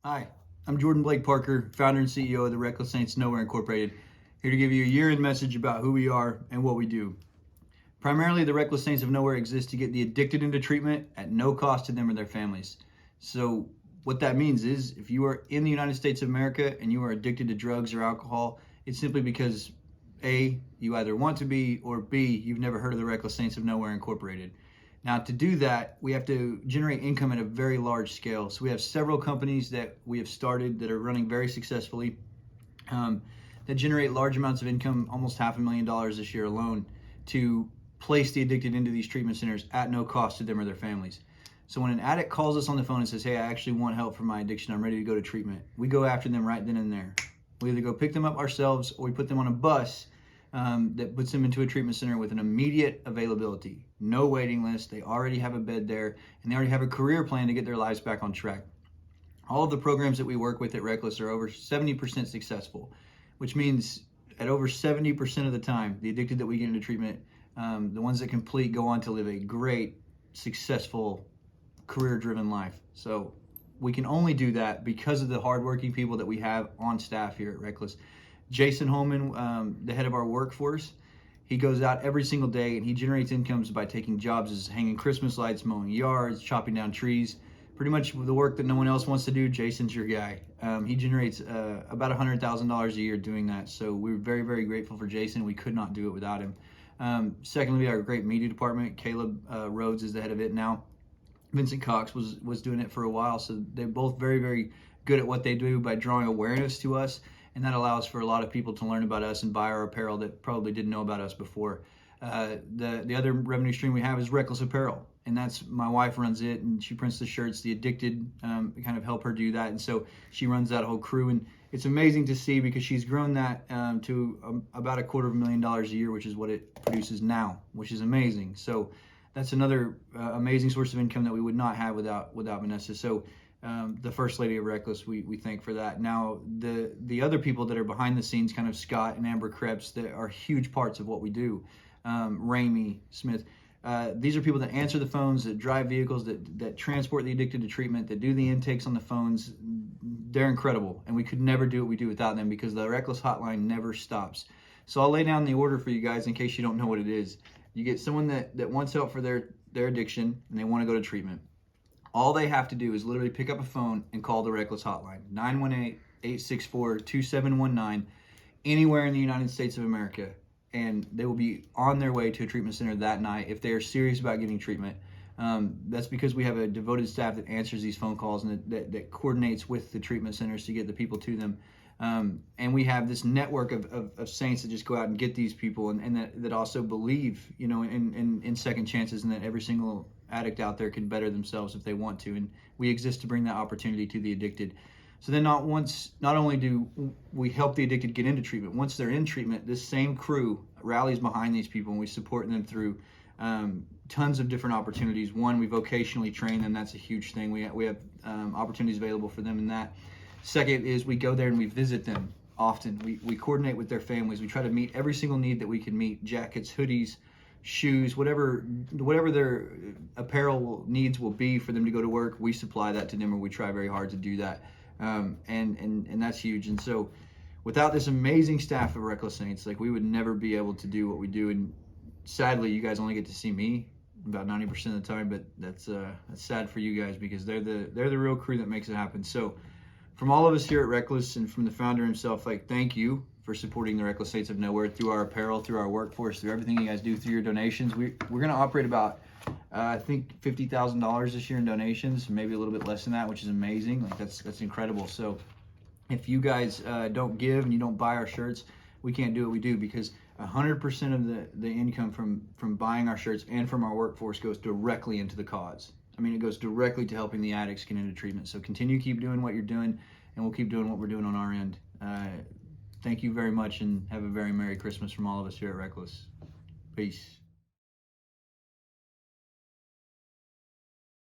Hi, I'm Jordan Blake Parker, founder and CEO of the Reckless Saints Nowhere Incorporated, here to give you a year-end message about who we are and what we do. Primarily, the Reckless Saints of Nowhere exists to get the addicted into treatment at no cost to them or their families. So what that means is if you are in the United States of America and you are addicted to drugs or alcohol, it's simply because A, you either want to be, or B, you've never heard of the Reckless Saints of Nowhere Incorporated. Now, to do that, we have to generate income at a very large scale. So we have several companies that we have started that are running very successfully, that generate large amounts of income, almost $500,000 this year alone, to place the addicted into these treatment centers at no cost to them or their families. So when an addict calls us on the phone and says, hey, I actually want help for my addiction, I'm ready to go to treatment, we go after them right then and there. We either go pick them up ourselves or we put them on a bus that puts them into a treatment center with an immediate availability. No waiting list. They already have a bed there, and they already have a career plan to get their lives back on track. All of the programs that we work with at Reckless are over 70% successful, which means at over 70% of the time, the addicted that we get into treatment, the ones that complete go on to live a great, successful, career-driven life. So we can only do that because of the hardworking people that we have on staff here at Reckless. Jason Holman, the head of our workforce, he goes out every single day and he generates incomes by taking jobs as hanging Christmas lights, mowing yards, chopping down trees, pretty much the work that no one else wants to do. Jason's your guy. He generates about $100,000 a year doing that. So we're very, very grateful for Jason. We could not do it without him. Secondly, our great media department, Caleb Rhodes is the head of it now. Vincent Cox was doing it for a while. So they're both very, very good at what they do by drawing awareness to us. And that allows for a lot of people to learn about us and buy our apparel that probably didn't know about us before. The other revenue stream we have is Reckless Apparel, and that's my wife runs it, and she prints the shirts. The addicted kind of help her do that, and so she runs that whole crew. And it's amazing to see because she's grown that to about $250,000 a year, which is what it produces now, which is amazing. So that's another amazing source of income that we would not have without Vanessa. So the first lady of Reckless, we thank for that. Now, the other people that are behind the scenes, kind of Scott and Amber Krebs, that are huge parts of what we do. Ramey Smith, these are people that answer the phones, that drive vehicles, that transport the addicted to treatment, that do the intakes on the phones. They're incredible, and we could never do what we do without them because the Reckless hotline never stops. So I'll lay down the order for you guys in case you don't know what it is. You get someone that wants help for their addiction and they want to go to treatment. All they have to do is literally pick up a phone and call the Reckless hotline, 918-864-2719, anywhere in the United States of America. And they will be on their way to a treatment center that night if they are serious about getting treatment. That's because we have a devoted staff that answers these phone calls and that coordinates with the treatment centers to get the people to them. And we have this network of saints that just go out and get these people and that also believe, in second chances, and that every single addict out there can better themselves if they want to. And we exist to bring that opportunity to the addicted. So then not only do we help the addicted get into treatment, once they're in treatment, this same crew rallies behind these people and we support them through tons of different opportunities. One, we vocationally train them. That's a huge thing. We have opportunities available for them in that. Second is we go there and we visit them often. We coordinate with their families. We try to meet every single need that we can meet: jackets, hoodies, shoes, whatever their apparel needs will be for them to go to work. We supply that to them, or we try very hard to do that. And that's huge. And so without this amazing staff of Reckless Saints, we would never be able to do what we do. And sadly, you guys only get to see me about 90% of the time, but that's sad for you guys because they're the real crew that makes it happen. So from all of us here at Reckless and from the founder himself, thank you for supporting the Reckless Saints of Nowhere through our apparel, through our workforce, through everything you guys do, through your donations. We're going to operate about I think $50,000 this year in donations, maybe a little bit less than that, which is amazing. That's incredible. So if you guys don't give and you don't buy our shirts, we can't do what we do because 100% of the income from buying our shirts and from our workforce goes directly into the cause. I mean, it goes directly to helping the addicts get into treatment. So keep doing what you're doing, and we'll keep doing what we're doing on our end. Thank you very much, and have a very Merry Christmas from all of us here at Reckless. Peace.